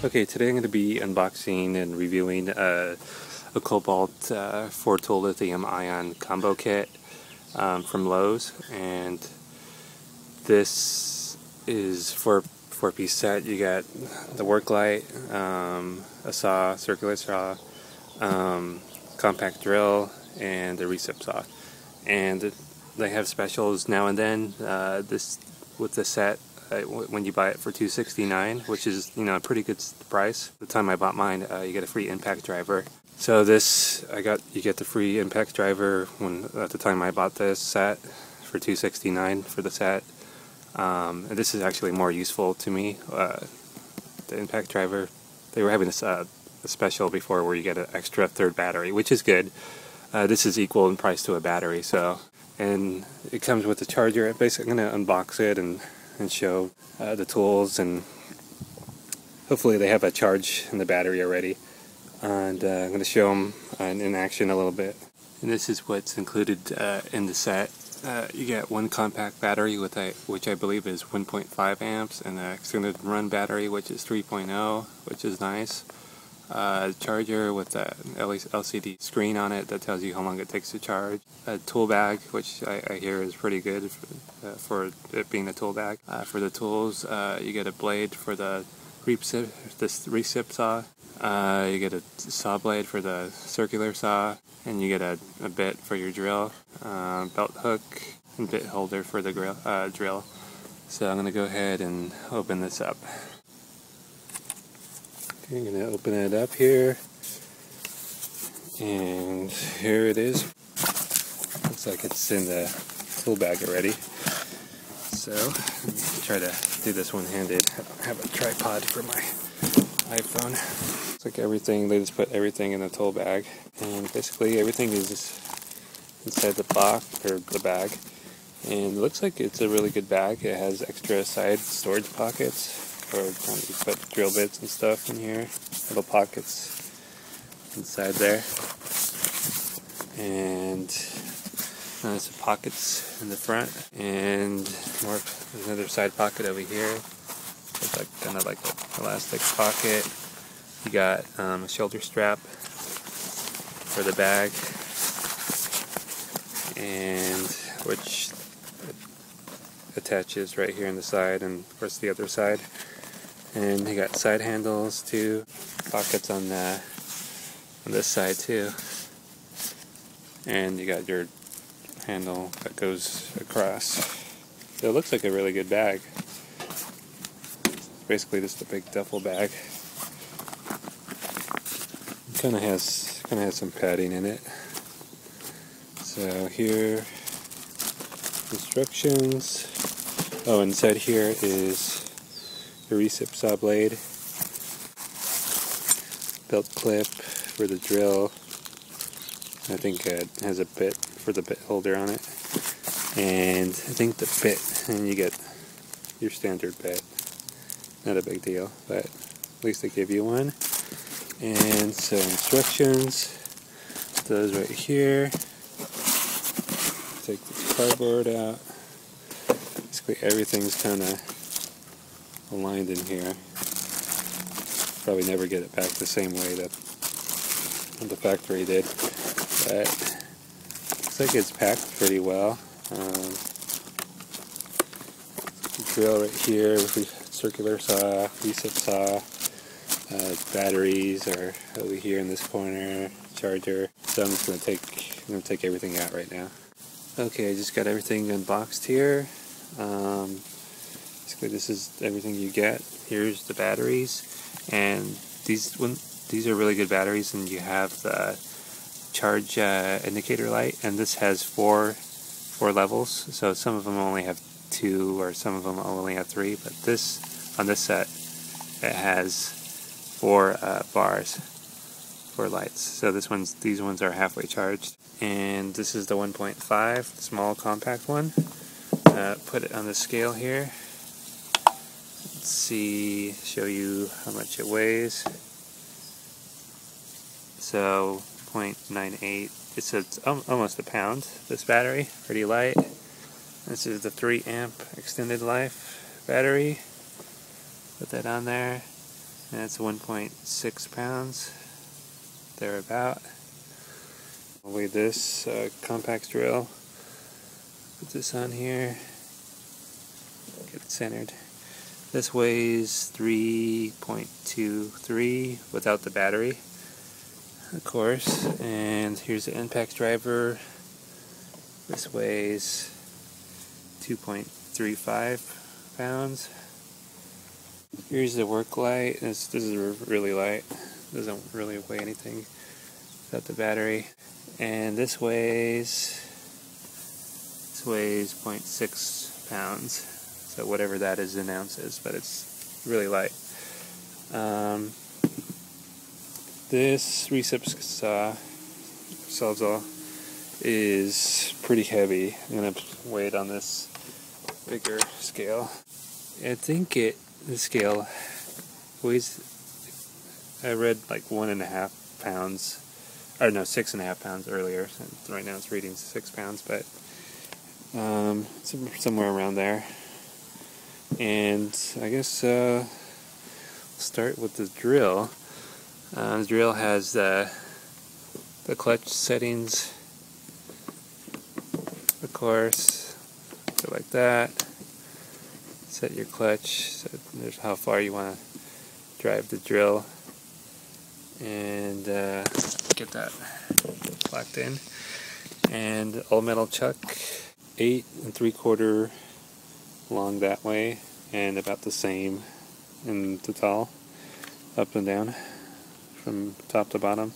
Okay, today I'm going to be unboxing and reviewing a Kobalt 4-tool lithium-ion combo kit from Lowe's, and this is for a 4-piece set. You got the work light, a saw, circular saw, compact drill, and a recip saw. And they have specials now and then. This with the set. When you buy it for $269, which is, you know, a pretty good price. The time I bought mine, you get a free impact driver. So this, you get the free impact driver at the time I bought this set for $269 for the set. And this is actually more useful to me. The impact driver, they were having a special before where you get an extra third battery, which is good. This is equal in price to a battery, and it comes with a charger. Basically, I'm going to unbox it and show the tools, and hopefully they have a charge in the battery already, and I'm going to show them in action a little bit. And this is what's included in the set. You get one compact battery which I believe is 1.5 amps, and an extended run battery which is 3.0, which is nice. Charger with an LCD screen on it that tells you how long it takes to charge. A tool bag, which I hear is pretty good for it being a tool bag. For the tools, you get a blade for the recip saw. You get a saw blade for the circular saw, and you get a bit for your drill, belt hook, and bit holder for the drill. So I'm going to go ahead and open this up. I'm going to open it up here, and here it is. Looks like it's in the tool bag already. So, let me try to do this one-handed. I don't have a tripod for my iPhone. Looks like everything, they just put everything in the tool bag, and basically everything is inside the box, or the bag. And it looks like it's a really good bag. It has extra side storage pockets, or you put drill bits and stuff in here, little pockets inside there, and there's some pockets in the front, and there's another side pocket over here. It's like kind of like an elastic pocket. You got a shoulder strap for the bag, and which attaches right here on the side, and of course the other side. And you got side handles too, pockets on this side too, and you got your handle that goes across. So it looks like a really good bag. It's basically just a big duffel bag. It kind of has some padding in it. So here, instructions. Oh, inside here is the recip saw blade, belt clip for the drill. I think it has a bit for the bit holder on it, and I think the bit, and you get your standard bit. Not a big deal, but at least they give you one. And so instructions, those right here. Take this cardboard out. Basically everything's kind of aligned in here. Probably never get it back the same way that the factory did, but looks like it's packed pretty well. Drill right here with the circular saw, recip saw. Batteries are over here in this corner. Charger. So I'm just gonna take everything out right now. Okay, I just got everything unboxed here. Basically, this is everything you get. Here's the batteries, and these are really good batteries, and you have the charge indicator light, and this has four levels. So some of them only have 2, or some of them only have 3. But on this set, it has 4 bars, 4 lights. So these ones are halfway charged, and this is the 1.5 small compact one. Put it on the scale here. Show you how much it weighs. So 0.98. It's almost a pound. This battery, pretty light. This is the 3 amp extended life battery. Put that on there. and it's 1.6 pounds, thereabout. I'll weigh this compact drill. Put this on here, get it centered. This weighs 3.23 without the battery, of course. And here's the impact driver. This weighs 2.35 pounds. Here's the work light. This is really light. Doesn't really weigh anything without the battery. And this weighs 0.6 pounds. So whatever that is in ounces, but it's really light. This Reciprocating sawzall is pretty heavy. I'm gonna weigh it on this bigger scale. I think the scale weighs, I read like 1.5 pounds, or no, 6.5 pounds earlier. So right now it's reading 6 pounds, but somewhere around there. And I guess we'll start with the drill. The drill has the clutch settings, of course, so like that. Set your clutch, so there's how far you want to drive the drill, and get that locked in. And all metal chuck, 8 3/4 long that way, and about the same in the tall, up and down from top to bottom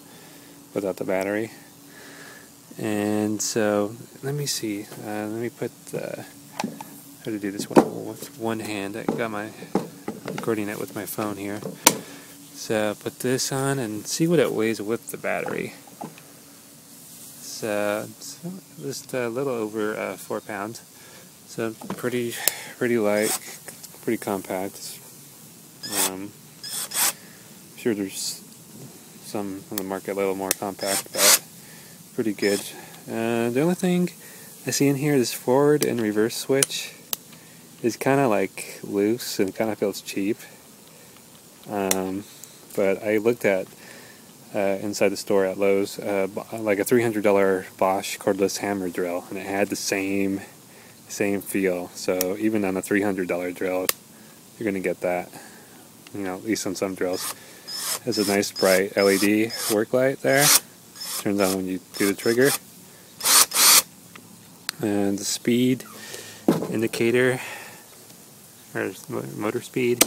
without the battery. And so let me see, let me put how to do this with one hand. I got my recording it with my phone here, so put this on and see what it weighs with the battery. So it's just a little over 4 pounds. So pretty light, pretty compact. I'm sure there's some on the market a little more compact, but pretty good. The only thing I see in here, this forward and reverse switch is kind of like loose and kind of feels cheap. But I looked at inside the store at Lowe's, like a $300 Bosch cordless hammer drill, and it had the same feel. So even on a $300 drill, you're gonna get that. You know, at least on some drills. It has a nice bright LED work light there. Turns on when you do the trigger. And the speed indicator, or motor speed,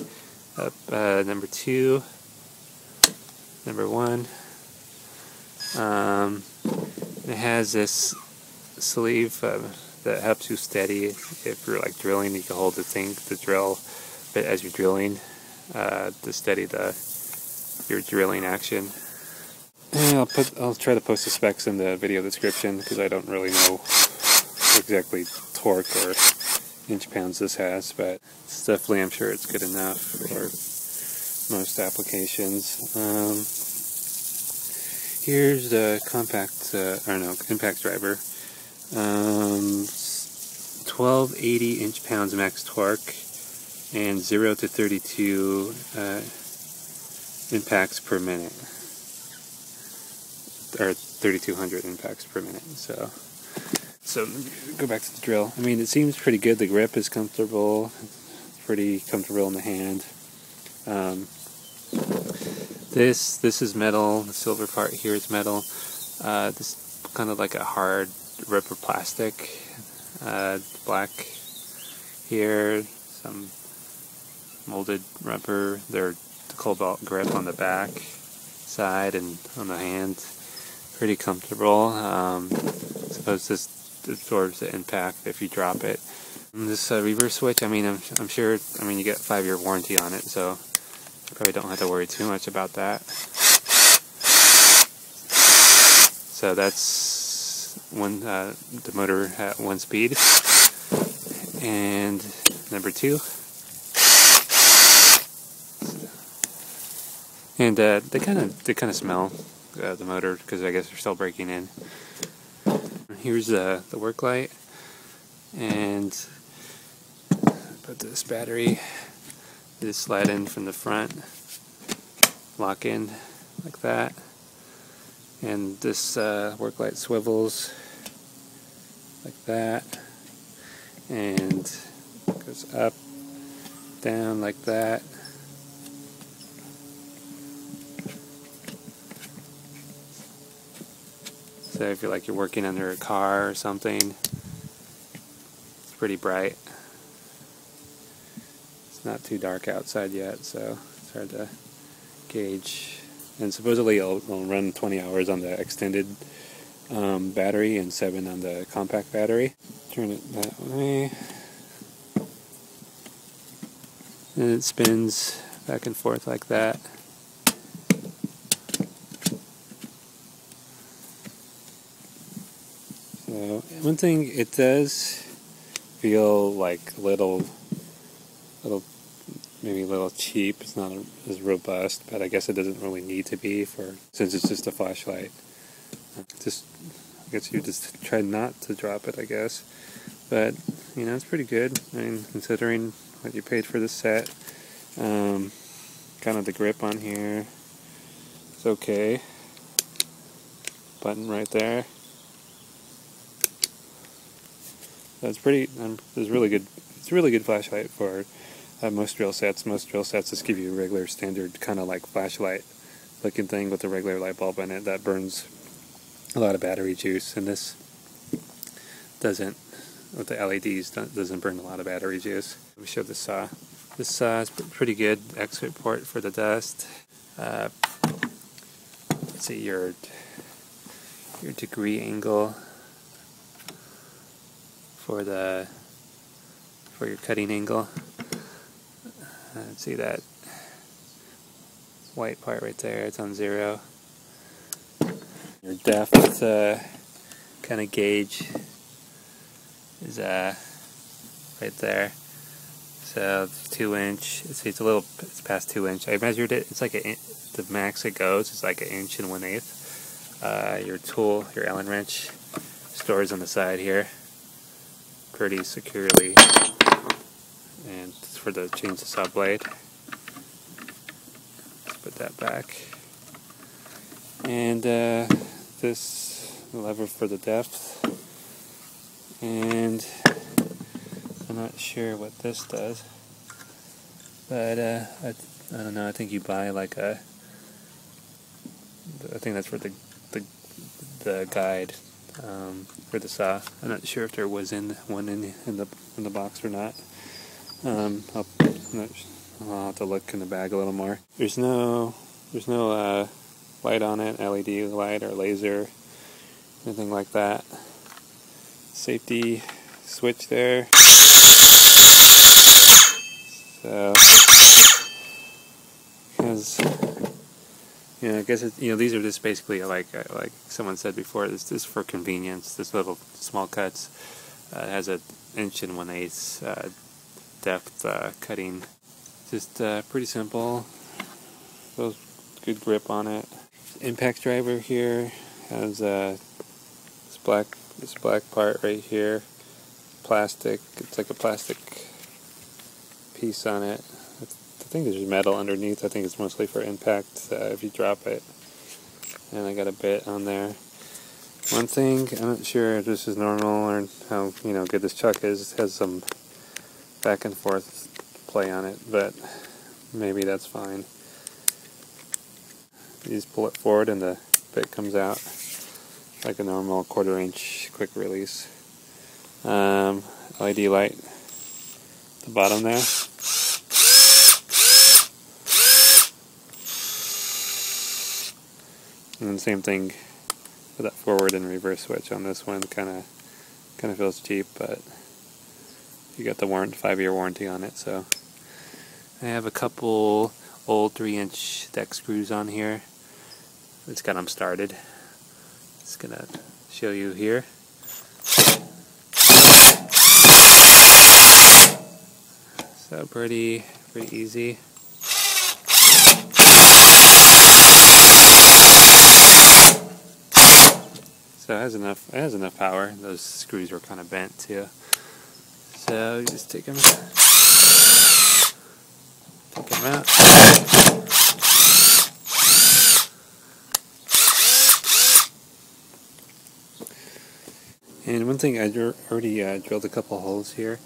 up number 2, number 1. It has this sleeve that helps you steady. If you're like drilling, you can hold the drill bit as you're drilling to steady your drilling action. And I'll try to post the specs in the video description, because I don't really know exactly torque or inch pounds this has, but it's definitely, I'm sure it's good enough for most applications. Here's the impact driver. 1280 inch-pounds max torque and 0 to 32 impacts per minute, or 3,200 impacts per minute. So go back to the drill. I mean, it seems pretty good. The grip is comfortable. It's pretty comfortable in the hand. This is metal. The silver part here is metal. This is kind of like a hard rubber plastic. Black here. Some molded rubber. There's the Kobalt grip on the back side and on the hand. Pretty comfortable. I suppose this absorbs the impact if you drop it. And this reverse switch, I mean, I'm sure, I mean, you get a 5-year warranty on it, so you probably don't have to worry too much about that. So that's the motor at 1 speed, and number 2. And they kind of smell the motor, because I guess they're still breaking in. Here's the work light, and put this battery, this slide in from the front, lock in like that. And this work light swivels like that, and goes up, down like that. So if you're like you're working under a car or something, it's pretty bright. It's not too dark outside yet, so it's hard to gauge. And supposedly it'll run 20 hours on the extended battery and 7 on the compact battery. Turn it that way. And it spins back and forth like that. So one thing, it does feel like maybe a little cheap. It's not as robust, but I guess it doesn't really need to be since it's just a flashlight. I guess you just try not to drop it, I guess. But it's pretty good. I mean, considering what you paid for the set. Kind of the grip on here. It's okay. Button right there. That's pretty. It's really good. It's a really good flashlight for most drill sets. Most drill sets just give you a regular standard kind of like flashlight looking thing with a regular light bulb in it that burns a lot of battery juice, and this doesn't. With the LEDs, doesn't burn a lot of battery juice. Let me show the saw. This saw is pretty good exit port for the dust. Let's see your degree angle for your cutting angle. See that white part right there? It's on 0. Your depth kind of gauge is right there. So 2-inch. It's past 2-inch. I measured it. It's like the max it goes is like 1 1/8 inch. Your tool, your Allen wrench, stores on the side here, pretty securely, and it's for the change the saw blade. Let's put that back, and this lever for the depth, and I'm not sure what this does, but I don't know. I think you buy like I think that's for the guide for the saw. I'm not sure if there was one in the box or not. I'll have to look in the bag a little more. There's no light on it, LED light or laser, anything like that. Safety switch there. So, because I guess these are just basically like someone said before. It's just for convenience. This little small cuts. It has a 1 1/8 inch depth cutting. Just pretty simple. Feels good grip on it. Impact driver here has this black part right here. Plastic. It's like a plastic piece on it. I think there's metal underneath. I think it's mostly for impact if you drop it. And I got a bit on there. One thing, I'm not sure if this is normal or how good this chuck is. It has some back and forth play on it, but maybe that's fine. You just pull it forward and the bit comes out like a normal 1/4 inch quick release. LED light at the bottom there. And same thing with that forward and reverse switch on this one. Kind of feels cheap, but you got the 5-year warranty on it. So I have a couple old 3-inch deck screws on here. It's got them started. Just gonna show you here. So pretty easy. So it has enough power. Those screws were kind of bent too. So you just take them out. And one thing, I already drilled a couple holes here.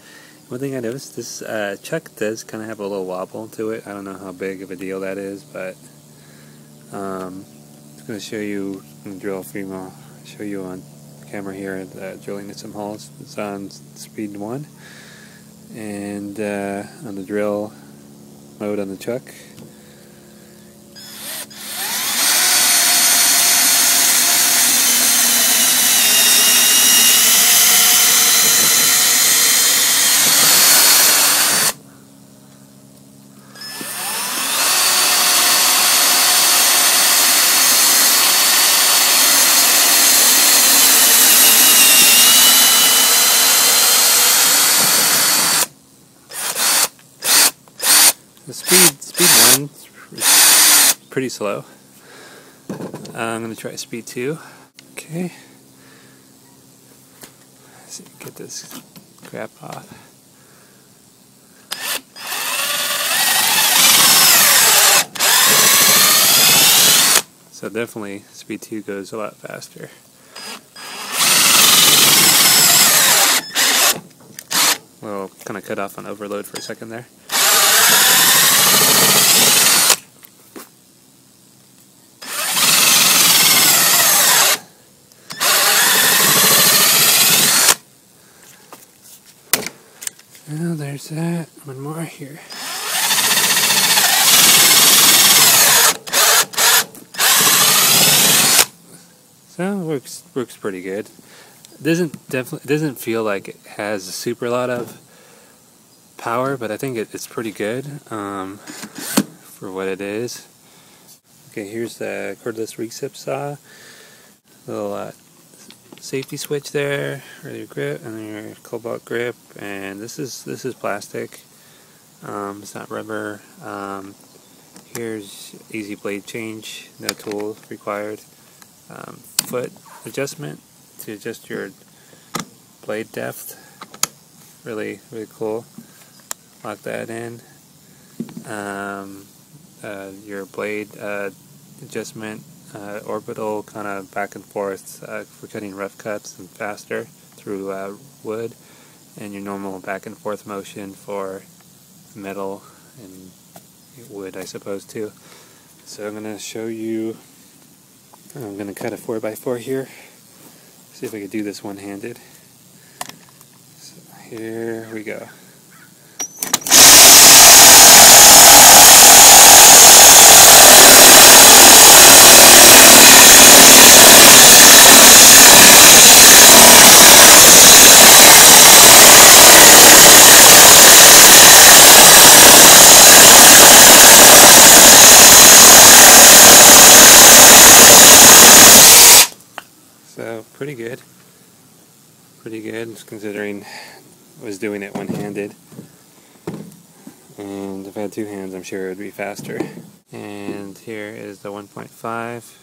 One thing I noticed, this chuck does kind of have a little wobble to it. I don't know how big of a deal that is, but I'm just going to show you, drill for you, I'll show you on camera here, drilling some holes. It's on speed 1, and on the drill mode on the chuck. The speed 1 is pretty slow. I'm going to try speed 2. Okay. Let's see, get this crap off. So definitely speed 2 goes a lot faster. Well, kind of cut off on overload for a second there. Well, there's that. One more here. So works pretty good. It doesn't feel like it has a super lot of power, but I think it's pretty good for what it is. Okay, here's the Cordless Resupply saw. Little safety switch there for your grip and your Kobalt grip, and this is plastic. It's not rubber. Here's easy blade change, no tool required. Foot adjustment to adjust your blade depth. Really cool. Lock that in. Your blade adjustment. Orbital kind of back and forth for cutting rough cuts and faster through wood, and your normal back and forth motion for metal and wood, I suppose, too. So I'm going to show you, I'm going to cut a 4x4 here, see if I can do this one-handed. So here we go. So pretty good considering I was doing it one-handed, and if I had two hands I'm sure it would be faster. And here is the 1.5.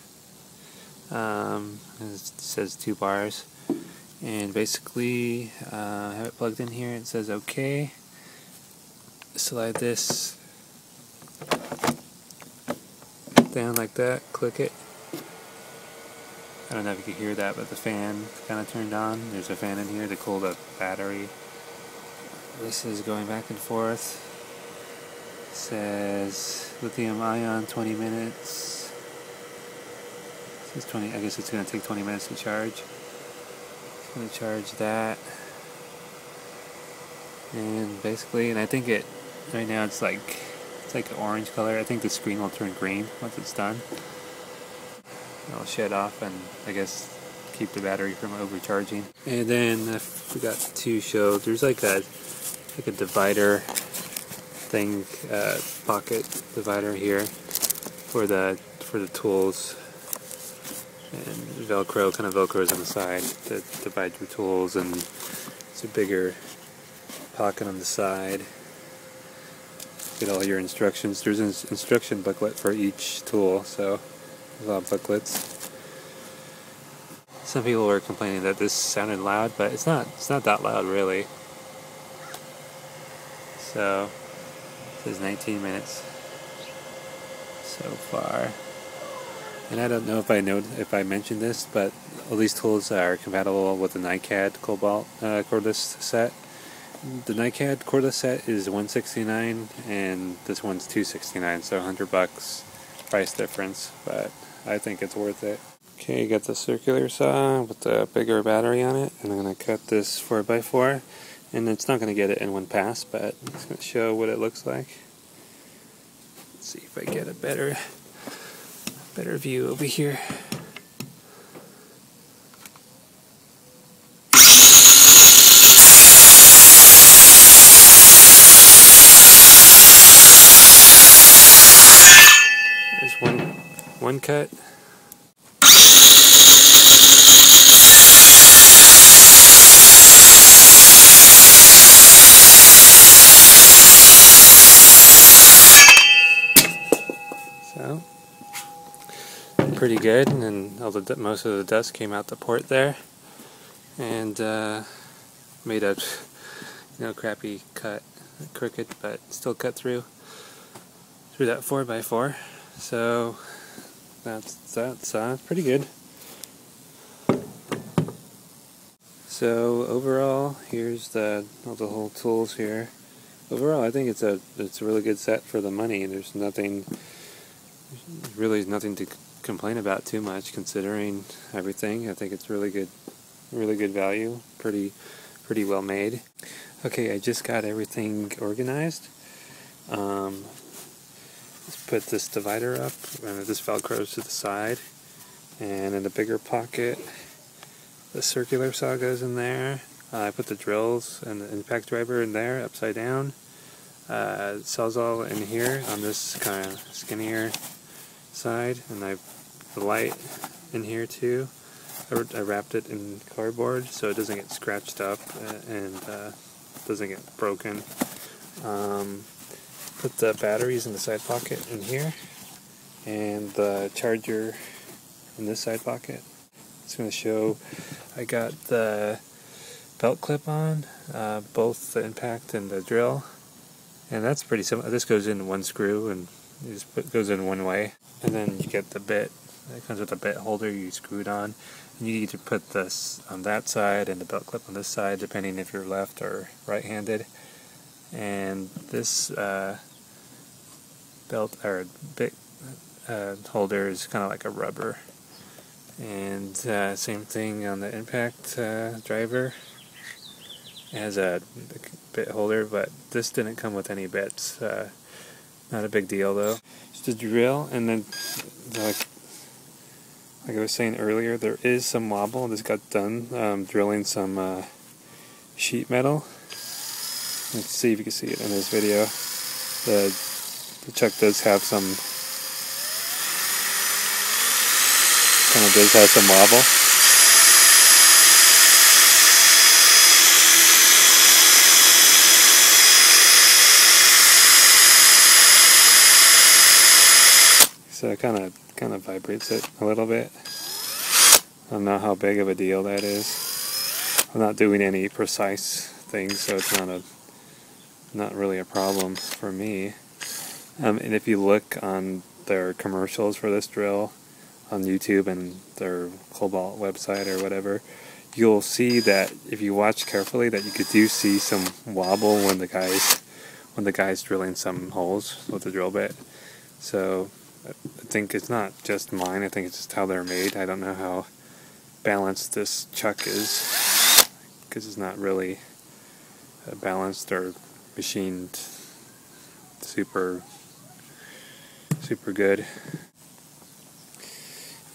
It says 2 bars, and basically I have it plugged in here. It says OK. Slide this down like that, click it. I don't know if you can hear that, but the fan kind of turned on. There's a fan in here to cool the battery. This is going back and forth. It says lithium-ion 20 minutes. It says 20. I guess it's going to take 20 minutes to charge. It's going to charge that. And basically, and I think it right now it's like an orange color. I think the screen will turn green once it's done. It'll shut off and I guess keep the battery from overcharging. And then I forgot to show, there's like a divider thing, pocket divider here for the tools, and Velcro kind of velcros on the side to divide your tools, and it's a bigger pocket on the side. Get all your instructions. There's an instruction booklet for each tool, so there's a lot of booklets. Some people were complaining that this sounded loud, but it's not that loud really. So it says 19 minutes so far. And I don't know if I mentioned this, but all these tools are compatible with the NiCad Kobalt cordless set. The NiCad cordless set is $169 and this one's $269, so $100 price difference, but I think it's worth it. Okay, got the circular saw with the bigger battery on it, and I'm going to cut this 4x4, and it's not going to get it in one pass, but it's going to show what it looks like. Let's see if I get a better view over here. There's one cut. So pretty good, and then most of the dust came out the port there, and made a crappy cut, crooked, but still cut through that 4x4. So that's pretty good. So overall, here's all the whole tools here. Overall, I think it's a really good set for the money. There's really nothing to complain about too much considering everything. I think it's really good value, pretty well made. Okay, I just got everything organized. Let's put this divider up, and this velcros to the side, and in the bigger pocket the circular saw goes in there. I put the drills and the impact driver in there upside down. Sawzall in here on this kind of skinnier side, and the light in here too. I wrapped it in cardboard so it doesn't get scratched up and doesn't get broken. Put the batteries in the side pocket in here, and the charger in this side pocket. It's going to show I got the belt clip on, both the impact and the drill, and that's pretty simple. This goes in one screw and it goes in one way, and then you get the bit. It comes with a bit holder you screw it on, and you need to put this on that side and the belt clip on this side, depending if you're left or right-handed. And this belt or bit holder is kind of like a rubber. And same thing on the impact driver. It has a bit holder, but this didn't come with any bits. Not a big deal though. Just a drill, and then like I was saying earlier, there is some wobble. This got done drilling some sheet metal. Let's see if you can see it in this video. The chuck does have some wobble. So it kind of vibrates it a little bit. I don't know how big of a deal that is. I'm not doing any precise things, so it's not really a problem for me. And if you look on their commercials for this drill on YouTube and their Kobalt website or whatever, you'll see that if you watch carefully that you do see some wobble when the guy's drilling some holes with the drill bit. So I think it's not just mine. I think it's just how they're made. I don't know how balanced this chuck is, because it's not really balanced or machined super good.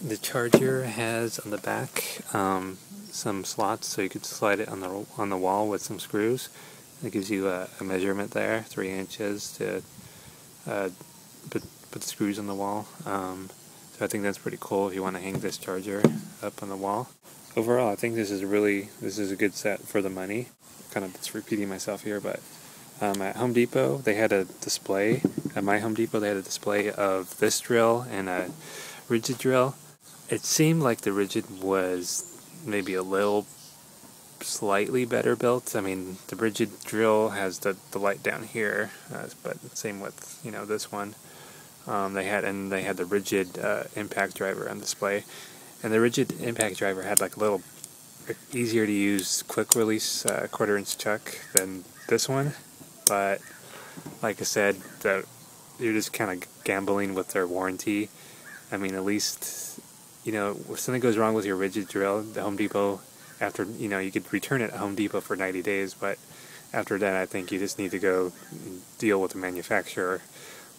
The charger has on the back some slots, so you could slide it on the wall with some screws. It gives you a measurement there, 3 inches to put the screws on the wall. So I think that's pretty cool if you want to hang this charger up on the wall. Overall, I think this is a good set for the money. Kind of just repeating myself here, but at Home Depot they had a display. At my Home Depot they had a display of this drill and a rigid drill. It seemed like the rigid was maybe a little slightly better built. I mean, the rigid drill has the light down here, but same with this one. They had the rigid impact driver on display, and the rigid impact driver had like a little easier to use quick release 1/4 inch chuck than this one, but like I said, you're just kind of gambling with their warranty. I mean, at least, you know, if something goes wrong with your rigid drill, the Home Depot, after, you know, you could return it at Home Depot for 90 days, but after that I think you just need to go deal with the manufacturer,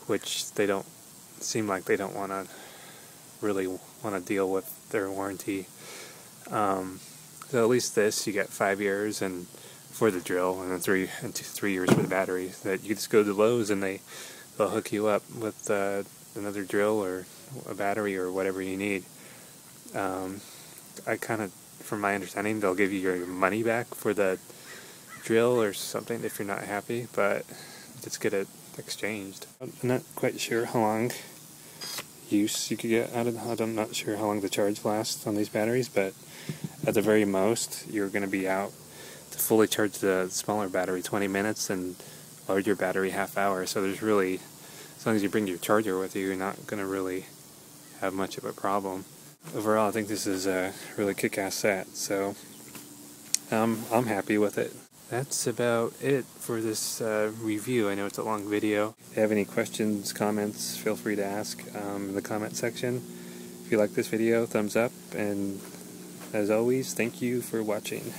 which they don't seem like they don't really want to deal with their warranty. So at least this, you get 5 years and for the drill, and then 3 years for the battery. That you just go to Lowe's and they'll hook you up with another drill or a battery or whatever you need. I kind of, from my understanding, they'll give you your money back for the drill or something if you're not happy, but just get it exchanged. I'm not quite sure how long use you could get out of it. I'm not sure how long the charge lasts on these batteries, but at the very most, you're going to be out to fully charge the smaller battery 20 minutes and larger battery half hour. So there's really, as long as you bring your charger with you, you're not going to really have much of a problem. Overall, I think this is a really kick-ass set, so I'm happy with it. That's about it for this review. I know it's a long video. If you have any questions, comments, feel free to ask in the comment section. If you like this video, thumbs up, and as always, thank you for watching.